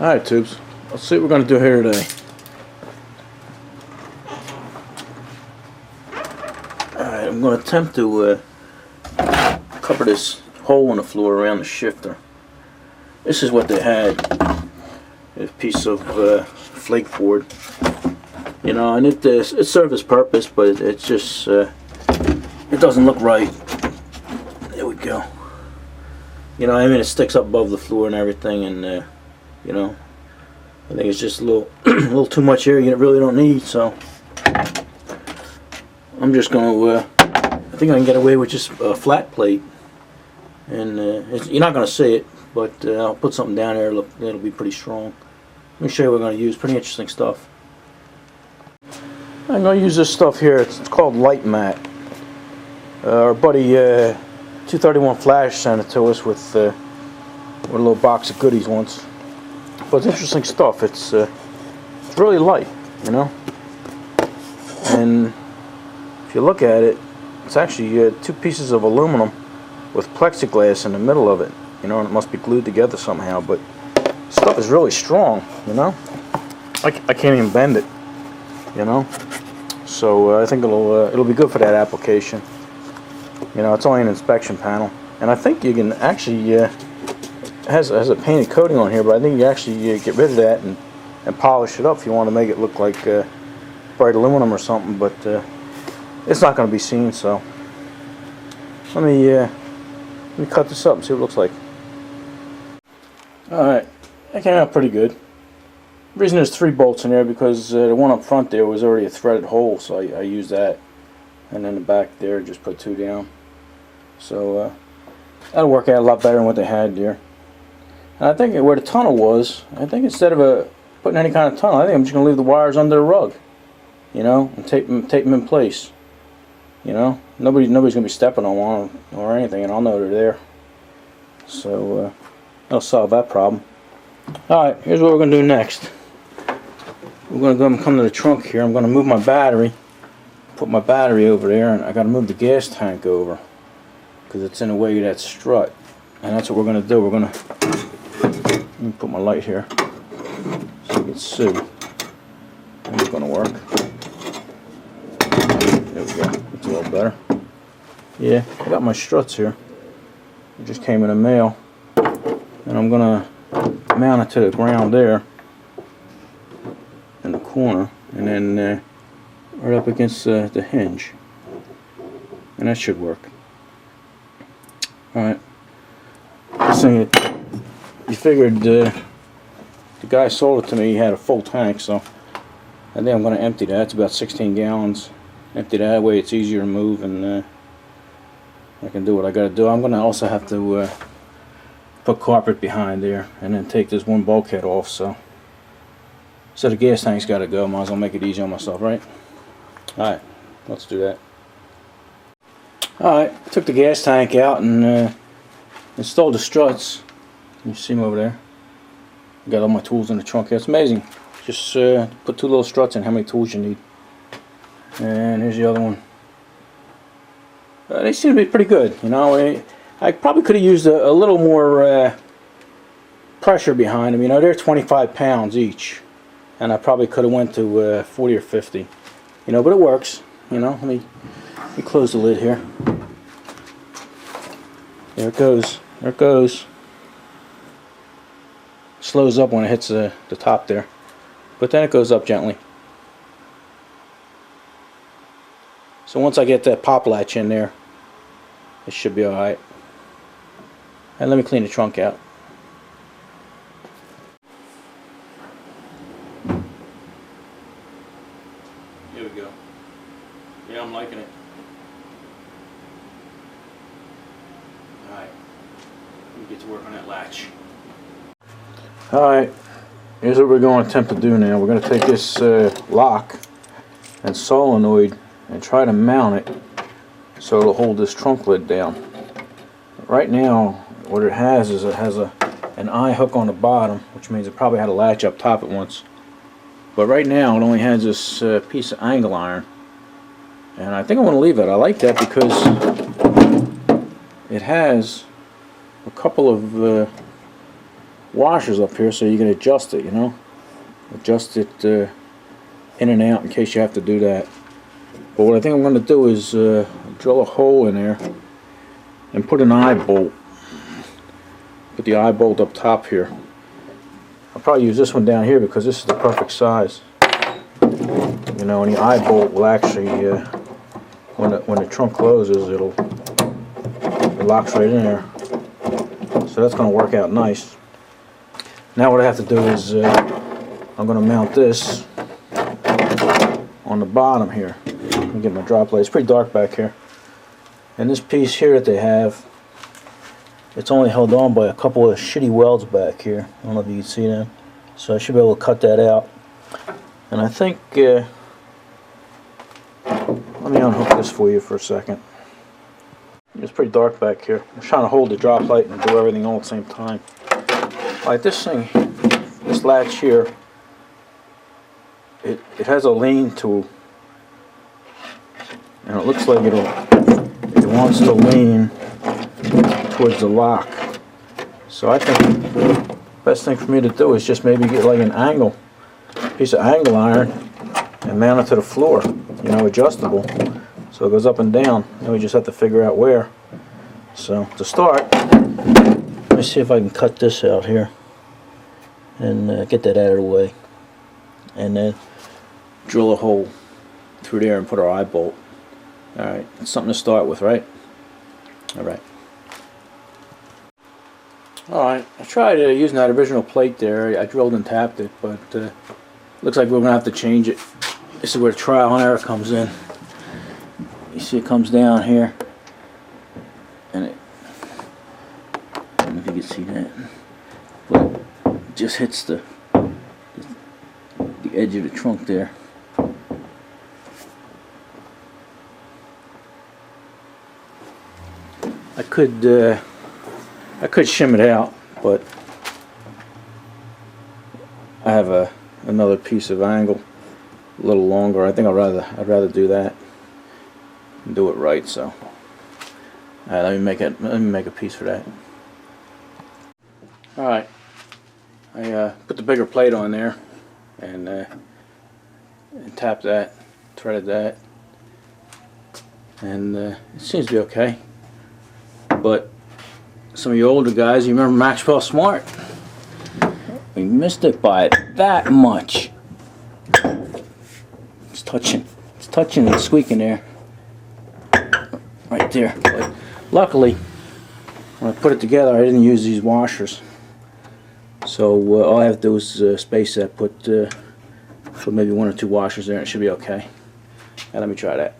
Alright, tubes. Let's see what we're going to do here today. Alright, I'm going to attempt to cover this hole in the floor around the shifter. This is what they had. A piece of flake board. You know, and it served its purpose, but it's just, it doesn't look right. There we go. You know, I mean, it sticks up above the floor and everything, and you know, I think it's just a little, a little too much here. You really don't need. So I'm just gonna. I think I can get away with just a flat plate, and you're not gonna see it, but I'll put something down there. It'll be pretty strong. Let me show you what we're gonna use. Pretty interesting stuff. I'm gonna use this stuff here. It's called light mat. Our buddy 231 Flash sent it to us with a little box of goodies once. But it's interesting stuff. It's really light, you know. And if you look at it, it's actually two pieces of aluminum with plexiglass in the middle of it. You know, and it must be glued together somehow. But stuff is really strong, you know. I can't even bend it, you know. So I think it'll be good for that application. You know, it's only an inspection panel, and I think you can actually it has a painted coating on here, but I think you actually get rid of that and polish it up if you want to make it look like bright aluminum or something. But it's not going to be seen. So let me cut this up and see what it looks like. All right, that came out pretty good. The reason there's 3 bolts in there because the one up front there was already a threaded hole, so I used that, and then the back there just put 2 down. So that'll work out a lot better than what they had there. And I think where the tunnel was, I think instead of putting any kind of tunnel, I think I'm just going to leave the wires under the rug, you know, and tape them in place. You know, nobody's going to be stepping on one or anything, and I'll know they're there. So that'll solve that problem. Alright, here's what we're going to do next. We're going to go and come to the trunk here. I'm going to move my battery, put my battery over there, and I got to move the gas tank over because it's in the way of that strut. And that's what we're going to do. We're going to, let me put my light here so you can see. And it's going to work. There we go. It's a little better. Yeah, I got my struts here. It just came in the mail. And I'm going to mount it to the ground there in the corner, and then right up against the hinge, and that should work. Alright, this thing, you figured the guy sold it to me, he had a full tank, so I think I'm going to empty that. It's about 16 gallons. Empty that way, it's easier to move, and I can do what I got to do. I'm going to also have to put carpet behind there, and then take this one bulkhead off. So the gas tank's got to go. Might as well make it easy on myself, right? Alright, let's do that. Alright, took the gas tank out and installed the struts. You see them over there. Got all my tools in the trunk here. It's amazing. Just put 2 little struts in, how many tools you need. And here's the other one. They seem to be pretty good, you know. I probably could have used a little more pressure behind them. You know, they're 25 pounds each, and I probably could have went to 40 or 50. You know, but it works. You know, let me close the lid here. There it goes. There it goes. Slows up when it hits the top there, but then it goes up gently. So once I get that pop latch in there, it should be alright. And let me clean the trunk out. Here we go. Yeah, I'm liking it. Alright. Let me get to work on that latch. Alright. Here's what we're going to attempt to do now. We're going to take this lock and solenoid and try to mount it so it'll hold this trunk lid down. Right now, what it has is an eye hook on the bottom, which means it probably had a latch up top at once. But right now, it only has this piece of angle iron, and I think I want to leave it. I like that because it has a couple of washers up here so you can adjust it, you know. Adjust it in and out in case you have to do that. But what I think I'm going to do is drill a hole in there and put an eye bolt. Put the eye bolt up top here. I'll probably use this one down here because this is the perfect size. You know, and the eye bolt will actually, when the trunk closes, it locks right in there. So that's going to work out nice. Now what I have to do is I'm going to mount this on the bottom here. Let me get my drop light. It's pretty dark back here. And this piece here that they have, it's only held on by a couple of shitty welds back here. I don't know if you can see them. So I should be able to cut that out. And I think, let me unhook this for you for a second. It's pretty dark back here. I'm trying to hold the drop light and do everything all at the same time. Like this thing, this latch here, it has a lean to, and it looks like it wants to lean towards the lock. So I think the best thing for me to do is just maybe get like an angle, piece of angle iron, and mount it to the floor, you know, adjustable, so it goes up and down. Then we just have to figure out where. So to start, let me see if I can cut this out here and get that out of the way, and then drill a hole through there and put our eye bolt. Alright, it's something to start with, right? Alright. Alright, I tried using that original plate there. I drilled and tapped it, but looks like we're going to have to change it. This is where trial and error comes in. You see it comes down here, and I don't know if you can see that, but it just hits the edge of the trunk there. I could shim it out, but I have another piece of angle, a little longer. I think I'd rather do that and do it right. So, let me make a piece for that. All right, I put the bigger plate on there and tapped that, threaded that, and it seems to be okay. But some of you older guys, you remember Maxwell Smart? We missed it by that much. It's touching and squeaking there, right there. But luckily, when I put it together, I didn't use these washers. So all I have to do is space that, put maybe 1 or 2 washers there, and it should be okay. Now let me try that.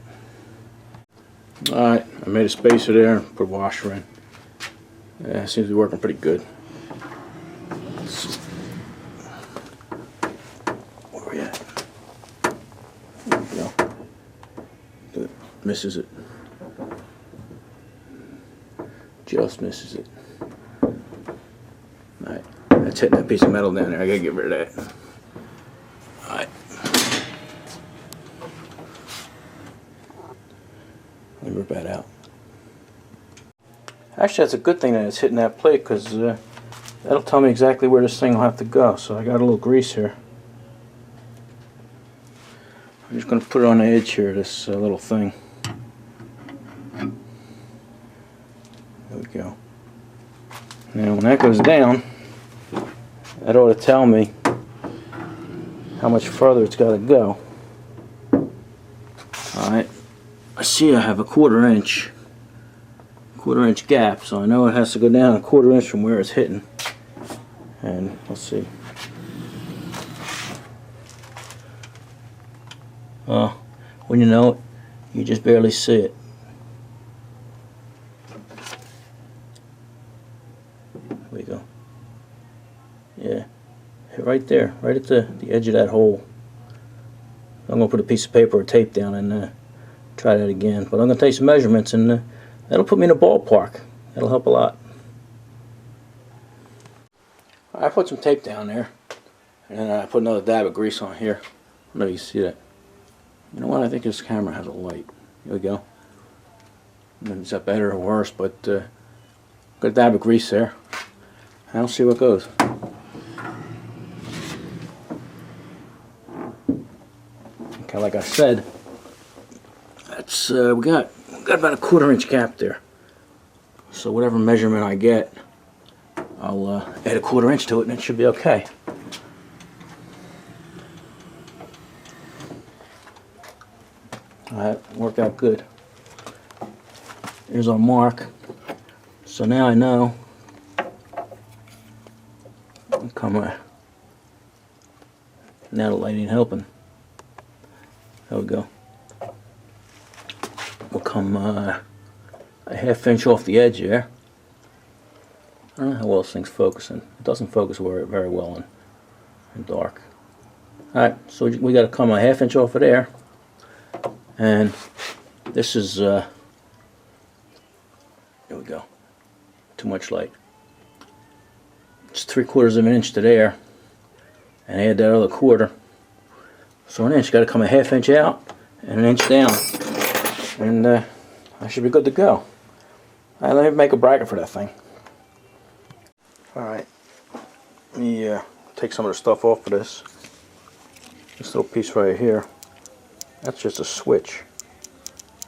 Alright, I made a spacer there and put a washer in. Yeah, it seems to be working pretty good. Where are we at? There we go. It misses it. Just misses it. Alright, that's hitting that piece of metal down there. I gotta get rid of that. Alright. Let me rip that out. Actually, that's a good thing that it's hitting that plate, because that'll tell me exactly where this thing will have to go. So I got a little grease here. I'm just going to put it on the edge here, this little thing. There we go. Now when that goes down, that ought to tell me how much further it's got to go. Alright, I see I have a 1/4 inch gap, so I know it has to go down 1/4 inch from where it's hitting. And let's see. When you know it, you just barely see it. There we go. Yeah, right there, right at the edge of that hole. I'm going to put a piece of paper or tape down and try that again. But I'm going to take some measurements, and that'll put me in a ballpark. That'll help a lot. I put some tape down there, and then I put another dab of grease on here. I don't know if you can see that. You know what? I think this camera has a light. Here we go. Is that better or worse? But got a dab of grease there. I'll see what goes. Okay, like I said, that's we got about a 1/4 inch gap there. So whatever measurement I get, I'll add a 1/4 inch to it, and it should be okay. Alright, worked out good. Here's our mark. So now I know. Come on. Now the light ain't helping. There we go. We'll come a 1/2 inch off the edge there. I don't know how well this thing's focusing. It doesn't focus very well in dark. Alright, so we got to come a 1/2 inch off of there. And this is, there we go. Too much light. It's 3/4 inch to there. And add that other 1/4. So an inch, got to come a 1/2 inch out and an inch down. And I should be good to go. Alright, let me make a bracket for that thing. Alright, let me take some of the stuff off of this. This little piece right here, that's just a switch.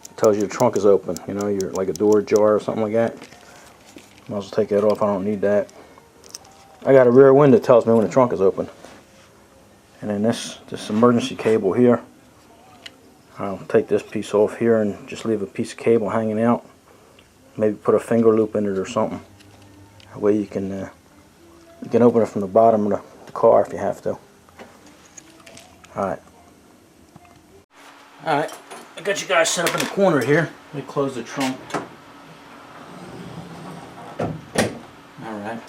It tells you the trunk is open. You know, you're like a door jar or something like that. Might as well take that off, I don't need that. I got a rear window that tells me when the trunk is open. And then this emergency cable here, I'll take this piece off here and just leave a piece of cable hanging out. Maybe put a finger loop in it or something. That way you can open it from the bottom of the car if you have to. Alright. Alright, I got you guys set up in the corner here. Let me close the trunk. Alright.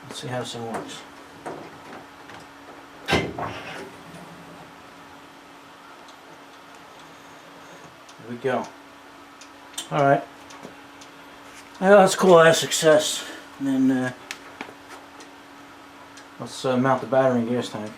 Let's see how this thing works. There we go. Alright. Well, let's call that a success. And then let's mount the battery and gas tank.